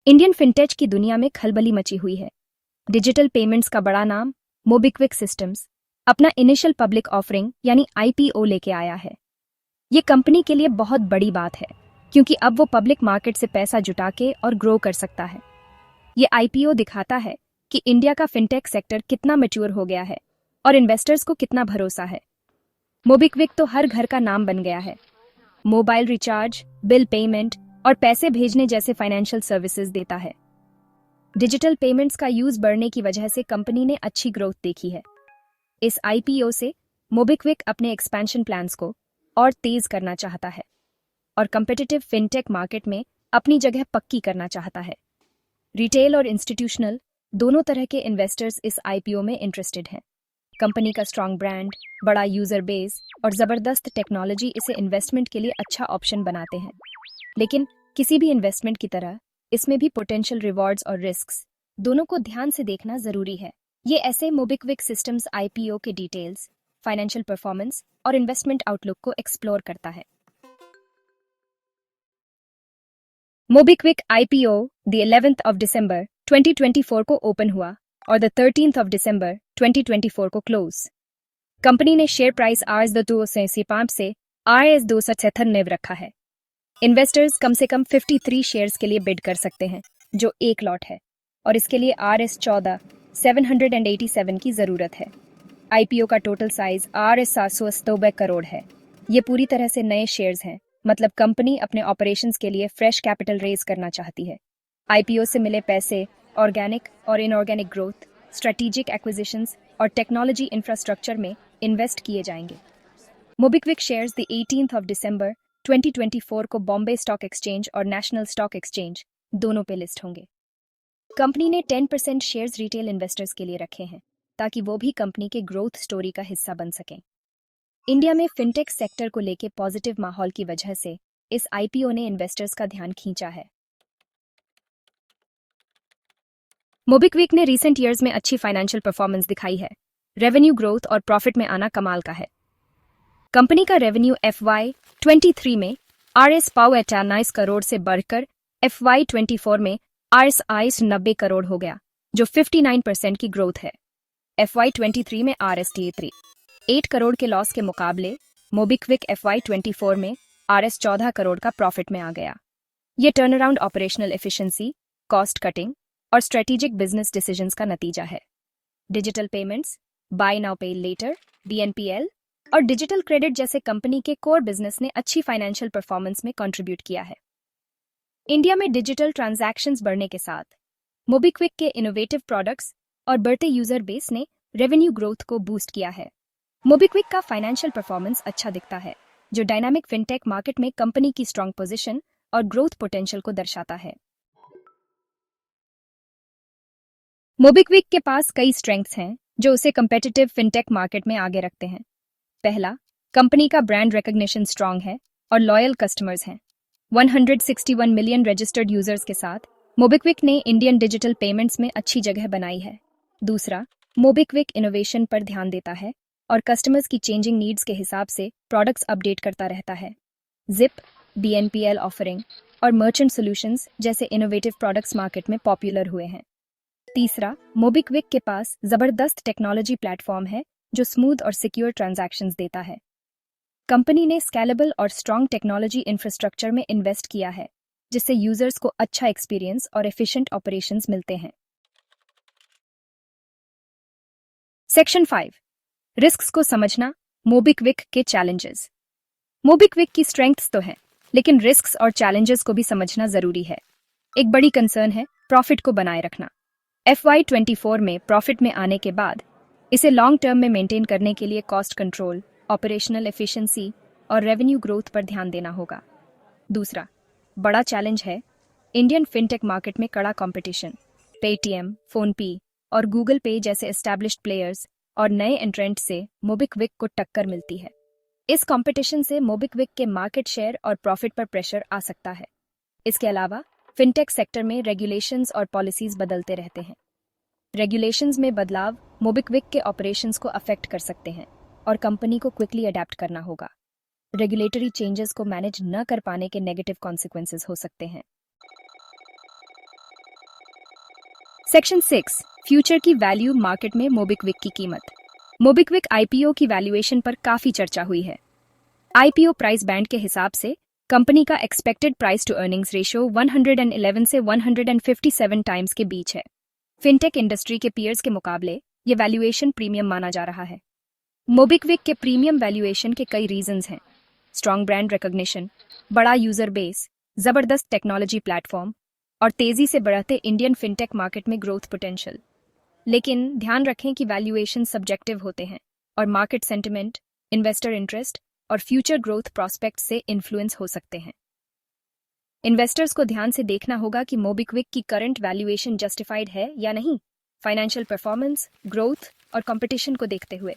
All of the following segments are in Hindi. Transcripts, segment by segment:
इंडियन फिनटेक की दुनिया में खलबली मची हुई है। डिजिटल पेमेंट्स का बड़ा नाम मोबिक्विक सिस्टम्स अपना इनिशियल पब्लिक ऑफरिंग यानी आईपीओ लेके आया है। ये कंपनी के लिए बहुत बड़ी बात है क्योंकि अब वो पब्लिक मार्केट से पैसा जुटा के और ग्रो कर सकता है। ये आईपीओ दिखाता है कि इंडिया का फिनटेक सेक्टर कितना मैच्योर हो गया है और इन्वेस्टर्स को कितना भरोसा है। मोबिक्विक तो हर घर का नाम बन गया है। मोबाइल रिचार्ज, बिल पेमेंट और पैसे भेजने जैसे फाइनेंशियल सर्विसेज देता है। डिजिटल पेमेंट्स का यूज बढ़ने की वजह से कंपनी ने अच्छी ग्रोथ देखी है। इस आईपीओ से मोबिक्विक अपने एक्सपेंशन प्लान्स को और तेज करना चाहता है और कम्पिटिटिव फिनटेक मार्केट में अपनी जगह पक्की करना चाहता है। रिटेल और इंस्टीट्यूशनल दोनों तरह के इन्वेस्टर्स इस आईपीओ में इंटरेस्टेड हैं। कंपनी का स्ट्रॉन्ग ब्रांड, बड़ा यूजर बेस और जबरदस्त टेक्नोलॉजी इसे इन्वेस्टमेंट के लिए अच्छा ऑप्शन बनाते हैं। लेकिन किसी भी इन्वेस्टमेंट की तरह इसमें भी पोटेंशियल रिवॉर्ड्स और रिस्क्स दोनों को ध्यान से देखना जरूरी है। ये ऐसे मोबिक्विक सिस्टम्स आईपीओ के डिटेल्स, फाइनेंशियल परफॉर्मेंस और इन्वेस्टमेंट आउटलुक को एक्सप्लोर करता है। MobiKwik IPO the 11th of December 2024 को ओपन हुआ और द 13th of December 2024 को क्लोज। कंपनी ने शेयर प्राइस Rs285 से Rs276 रखा है। इन्वेस्टर्स कम से कम 53 शेयर्स के लिए बिड कर सकते हैं, जो एक लॉट है, और इसके लिए Rs14,787 की जरूरत है। आईपीओ का टोटल साइज Rs792 करोड़ है। ये पूरी तरह से नए शेयर्स हैं, मतलब कंपनी अपने ऑपरेशंस के लिए फ्रेश कैपिटल रेज करना चाहती है। आईपीओ से मिले पैसे ऑर्गेनिक और इनऑर्गेनिक ग्रोथ, स्ट्रेटेजिक एक्विजिशंस और टेक्नोलॉजी इंफ्रास्ट्रक्चर में इन्वेस्ट किए जाएंगे। MobiKwik shares the 18th of December 2024 को बॉम्बे स्टॉक एक्सचेंज और नेशनल स्टॉक एक्सचेंज दोनों पे लिस्ट होंगे। कंपनी ने 10% शेयर्स रिटेल इन्वेस्टर्स के लिए रखे हैं ताकि वो भी कंपनी के ग्रोथ स्टोरी का हिस्सा बन सकें। इंडिया में फिनटेक सेक्टर को लेके पॉजिटिव माहौल की वजह से इस आईपीओ ने इन्वेस्टर्स का ध्यान खींचा है। मोबिक्विक ने रीसेंट ईयर्स में अच्छी फाइनेंशियल परफॉर्मेंस दिखाई है। रेवेन्यू ग्रोथ और प्रॉफिट में आना कमाल का है। कंपनी का रेवेन्यू FY23 में Rs 90 से बढ़कर FY24 में Rs 90 करोड़ हो गया, जो 59% की ग्रोथ है। FY23 में Rs 8 करोड़ के लॉस के मुकाबले मोबिक्विक FY24 में Rs 14 करोड़ का प्रॉफिट में आ गया। ये turnaround operational efficiency, cost cutting और स्ट्रेटेजिक बिजनेस डिसीजंस का नतीजा है। डिजिटल पेमेंट्स, बाय नाउ पे लेटर, BNPL और डिजिटल क्रेडिट जैसे कंपनी के कोर बिजनेस ने अच्छी फाइनेंशियल परफॉर्मेंस में कंट्रीब्यूट किया है। इंडिया में डिजिटल ट्रांजैक्शंस बढ़ने के साथ मोबिक्विक के इनोवेटिव प्रोडक्ट्स और बढ़ते यूजर बेस ने रेवेन्यू ग्रोथ को बूस्ट किया है। मोबिक्विक का फाइनेंशियल परफॉर्मेंस अच्छा दिखता है, जो डायनामिक फिनटेक मार्केट में कंपनी की स्ट्रॉन्ग पोजीशन और ग्रोथ पोटेंशियल को दर्शाता है। मोबिक्विक के पास कई स्ट्रेंथ्स हैं जो उसे कंपेटिटिव फिनटेक मार्केट में आगे रखते हैं। पहला, कंपनी का ब्रांड रिकॉग्निशन स्ट्रांग है और लॉयल कस्टमर्स हैं। 161 मिलियन रजिस्टर्ड यूजर्स के साथ मोबिक्विक ने इंडियन डिजिटल पेमेंट्स में अच्छी जगह बनाई है। दूसरा, मोबिक्विक इनोवेशन पर ध्यान देता है और कस्टमर्स की चेंजिंग नीड्स के हिसाब से प्रोडक्ट्स अपडेट करता रहता है। जिप, BNPL ऑफरिंग और मर्चेंट सॉल्यूशंस जैसे इनोवेटिव प्रोडक्ट्स मार्केट में पॉपुलर हुए हैं। तीसरा, मोबिक्विक के पास जबरदस्त टेक्नोलॉजी प्लेटफॉर्म है जो स्मूथ और सिक्योर ट्रांजैक्शंस देता है। कंपनी ने स्केलेबल और स्ट्रॉन्ग टेक्नोलॉजी इंफ्रास्ट्रक्चर में इन्वेस्ट किया है, जिससे यूजर्स को अच्छा एक्सपीरियंस और एफिशिएंट ऑपरेशंस मिलते हैं। सेक्शन 5, रिस्क्स को समझना, मोबिक्विक के चैलेंजेस। मोबिक्विक की स्ट्रेंथ्स तो हैं, लेकिन रिस्क्स और चैलेंजेस को भी समझना जरूरी है। एक बड़ी कंसर्न है प्रॉफिट को बनाए रखना। FY24 में प्रॉफिट में आने के बाद इसे लॉन्ग टर्म में मेंटेन करने के लिए कॉस्ट कंट्रोल, ऑपरेशनल एफिशिएंसी और रेवेन्यू ग्रोथ पर ध्यान देना होगा। दूसरा बड़ा चैलेंज है इंडियन फिनटेक मार्केट में कड़ा कंपटीशन। पेटीएम, फोनपे और गूगल पे जैसे एस्टैब्लिश्ड प्लेयर्स और नए एंट्रेंट से मोबिक्विक को टक्कर मिलती है। इस कंपटीशन से मोबिक्विक के मार्केट शेयर और प्रॉफिट पर प्रेशर आ सकता है। इसके अलावा फिनटेक सेक्टर में रेगुलेशंस और पॉलिसीज बदलते रहते हैं। रेगुलेशंस में बदलाव मोबिक्विक के ऑपरेशंस को अफेक्ट कर सकते हैं और कंपनी को क्विकली अडेप्ट करना होगा। रेगुलेटरी चेंजेस को मैनेज न कर पाने के नेगेटिव कॉन्सिक्वेंसेस हो सकते हैं। सेक्शन 6 फ्यूचर की वैल्यू मार्केट में मोबिक्विक की कीमत। मोबिक्विक आईपीओ की वैल्यूएशन पर काफी चर्चा हुई है। आईपीओ प्राइस बैंड के हिसाब से कंपनी का expected price to earnings ratio 111 से 157 टाइम्स के बीच है। फिनटेक इंडस्ट्री के पीयर्स के मुकाबले ये वैल्यूएशन प्रीमियम माना जा रहा है। मोबिक्विक के प्रीमियम वैल्यूएशन के कई रीजंस हैं। स्ट्रॉन्ग ब्रांड रिकॉग्निशन, बड़ा यूजर बेस, जबरदस्त टेक्नोलॉजी प्लेटफॉर्म और तेजी से बढ़ते इंडियन फिनटेक मार्केट में ग्रोथ पोटेंशियल। लेकिन ध्यान रखें कि वैल्यूएशन सब्जेक्टिव होते हैं और मार्केट सेंटिमेंट, इन्वेस्टर इंटरेस्ट और फ्यूचर ग्रोथ प्रोस्पेक्ट से इन्फ्लुएंस हो सकते हैं। इन्वेस्टर्स को ध्यान से देखना होगा कि मोबिक्विक की करंट वैल्यूएशन जस्टिफाइड है या नहीं, फाइनेंशियल परफॉर्मेंस, ग्रोथ और कंपटीशन को देखते हुए।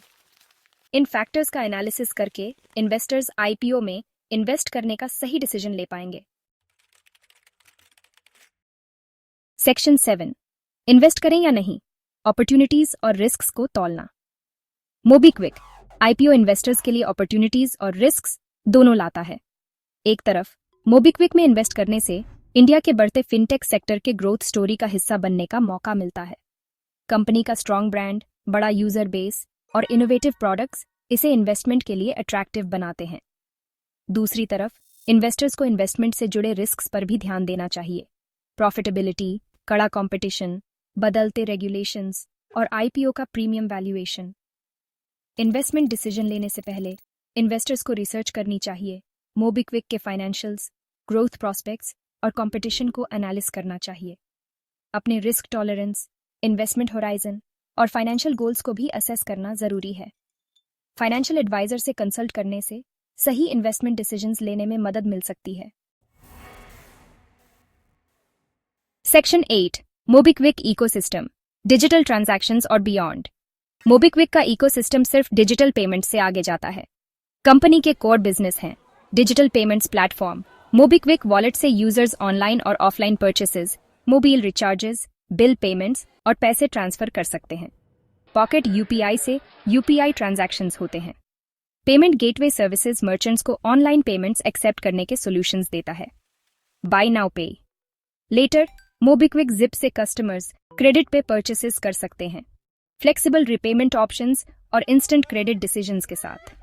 इन फैक्टर्स का एनालिसिस करके इन्वेस्टर्स आईपीओ में इन्वेस्ट करने का सही डिसीजन ले पाएंगे। सेक्शन 7 इन्वेस्ट करें या नहीं, अपॉर्चुनिटीज और रिस्क्स को तौलना। मोबिक्विक आईपीओ इन्वेस्टर्स के लिए अपॉर्चुनिटीज और रिस्क्स दोनों लाता है। एक तरफ मोबिक्विक में इन्वेस्ट करने से इंडिया के बढ़ते फिनटेक सेक्टर के ग्रोथ स्टोरी का हिस्सा बनने का मौका मिलता है। कंपनी का स्ट्रॉन्ग ब्रांड, बड़ा यूजर बेस और इनोवेटिव प्रोडक्ट्स इसे इन्वेस्टमेंट के लिए अट्रैक्टिव बनाते हैं। दूसरी तरफ इन्वेस्टर्स को इन्वेस्टमेंट से जुड़े रिस्क्स पर भी ध्यान देना चाहिए। प्रॉफिटेबिलिटी, कड़ा कंपटीशन, बदलते रेगुलेशंस और आईपीओ का प्रीमियम वैल्यूएशन। इन्वेस्टमेंट डिसीजन लेने से पहले इन्वेस्टर्स को रिसर्च करनी चाहिए। मोबिक्विक के फाइनेंशियल्स, ग्रोथ प्रॉस्पेक्ट्स और कंपटीशन को एनालिस करना चाहिए। अपने रिस्क टॉलरेंस, इन्वेस्टमेंट होराइजन और फाइनेंशियल गोल्स को भी असेस करना जरूरी है। फाइनेंशियल एडवाइजर से कंसल्ट करने से सही इन्वेस्टमेंट डिसीजंस लेने में मदद मिल सकती है। Section 8 MobiKwik ecosystem, digital transactions और बियॉन्ड। मोबिक्विक का इकोसिस्टम सिर्फ डिजिटल पेमेंट से आगे जाता है। कंपनी के कोर बिजनेस हैं digital payments platform. MobiKwik wallet से यूजर्स ऑनलाइन और offline purchases, mobile recharges, bill payments और पैसे ट्रांसफर कर सकते हैं। पॉकेट यूपीआई से यूपीआई ट्रांजैक्शंस होते हैं। पेमेंट गेटवे सर्विसेज मर्चेंट्स को ऑनलाइन पेमेंट्स एक्सेप्ट करने के सॉल्यूशंस देता है। बाय नाउ पे लेटर, मोबिक्विक जिप से कस्टमर्स क्रेडिट पे परचेसेस कर सकते हैं, फ्लेक्सिबल रिपेमेंट ऑप्शंस और इंस्टेंट क्रेडिट डिसीजंस के साथ।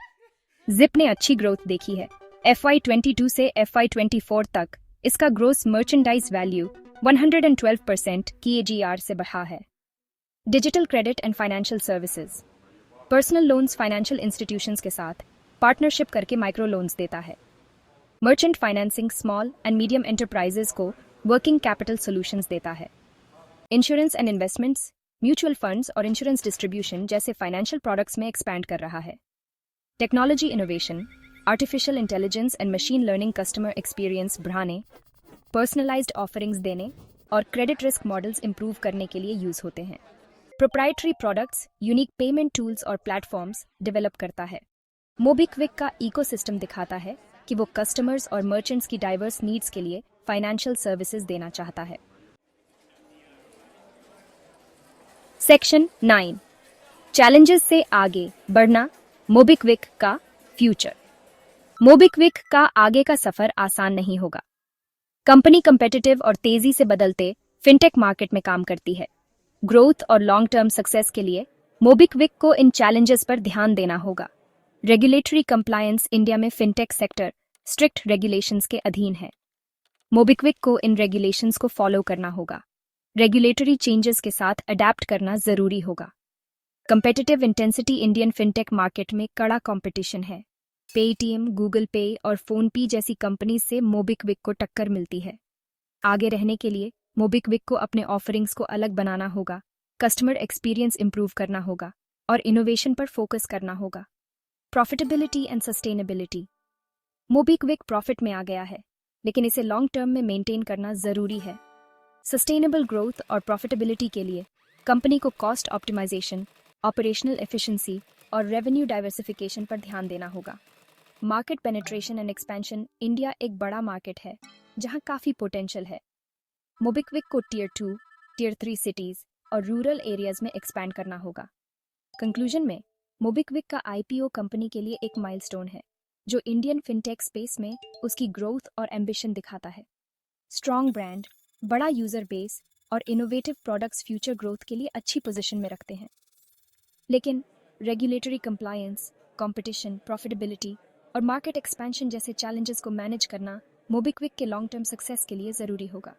जिप ने अच्छी ग्रोथ देखी है। FY22 से FY24 तक इसका ग्रोस मर्चेंडाइज वैल्यू 112% CAGR से बढ़ा है। Digital credit and financial services, personal loans financial institutions के साथ पार्टनरशिप करके माइक्रो लोन्स देता है। Merchant financing small and medium enterprises को वर्किंग कैपिटल सॉल्यूशंस देता है। Insurance and investments, mutual funds और इंश्योरेंस डिस्ट्रीब्यूशन जैसे फाइनेंशियल प्रोडक्ट्स में एक्सपैंड कर रहा है। Technology innovation, artificial intelligence and machine learning customer experience बढ़ाने, पर्सनलाइज्ड ऑफरिंग्स देने और क्रेडिट रिस्क मॉडल्स इंप्रूव करने के लिए यूज होते हैं। Proprietary products, unique payment tools और प्लेटफॉर्म्स डेवलप करता है। मोबिक्विक का इकोसिस्टम दिखाता है कि वो कस्टमर्स और मर्चेंट्स की डाइवर्स नीड्स के लिए फाइनेंशियल सर्विसेज देना चाहता है। सेक्शन 9 चैलेंजेस से आगे बढ़ना, मोबिक्विक का फ्यूचर। मोबिक्विक का आगे का सफर आसान नहीं होगा। कंपनी कम्पिटिटिव और तेजी से बदलते फिनटेक मार्केट में काम करती है। ग्रोथ और लॉन्ग टर्म सक्सेस के लिए मोबिक्विक को इन चैलेंजेस पर ध्यान देना होगा। रेगुलेटरी कंप्लायंस, इंडिया में फिनटेक सेक्टर स्ट्रिक्ट रेगुलेशंस के अधीन है। मोबिक्विक को इन रेगुलेशंस को फॉलो करना होगा। रेगुलेटरी चेंजेस के साथ अडेप्ट करना जरूरी होगा। Competitive intensity, Indian fintech market में कड़ा कंपटीशन है। पेटीएम, गूगल पे और फोनपे जैसी कंपनी से मोबिक्विक को टक्कर मिलती है। आगे रहने के लिए मोबिक्विक को अपने ऑफरिंग्स को अलग बनाना होगा, कस्टमर एक्सपीरियंस इंप्रूव करना होगा और इनोवेशन पर फोकस करना होगा। Profitability and sustainability, MobiKwik profit में आ गया है, लेकिन इसे लॉन्ग टर्म में मेंटेन करना जरूरी है। सस्टेनेबल ग्रोथ और प्रॉफिटेबिलिटी के लिए कंपनी को कॉस्ट ऑप्टिमाइजेशन, ऑपरेशनल एफिशिएंसी और रेवेन्यू डाइवर्सिफिकेशन पर ध्यान देना होगा। Market penetration and expansion, India एक बड़ा मार्केट है जहां काफी पोटेंशियल है। मोबिक्विक को टियर 2, टियर 3 सिटीज और रूरल एरियाज में एक्सपैंड करना होगा। कंक्लूजन में, मोबिक्विक का आईपीओ कंपनी के लिए एक माइलस्टोन है जो इंडियन फिनटेक स्पेस में उसकी ग्रोथ और एम्बिशन दिखाता है। स्ट्रॉन्ग ब्रांड, बड़ा यूजर बेस, और इनोवेटिव प्रोडक्ट्स फ्यूचर ग्रोथ के लिए अच्छी पोजीशन में रखते हैं। लेकिन रेगुलेटरी कंप्लायंस, कंपटीशन, प्रॉफिटेबिलिटी और मार्केट एक्सपेंशन जैसे चैलेंजेस को मैनेज करना मोबिक्विक के लॉन्ग टर्म सक्सेस के लिए ज़रूरी होगा।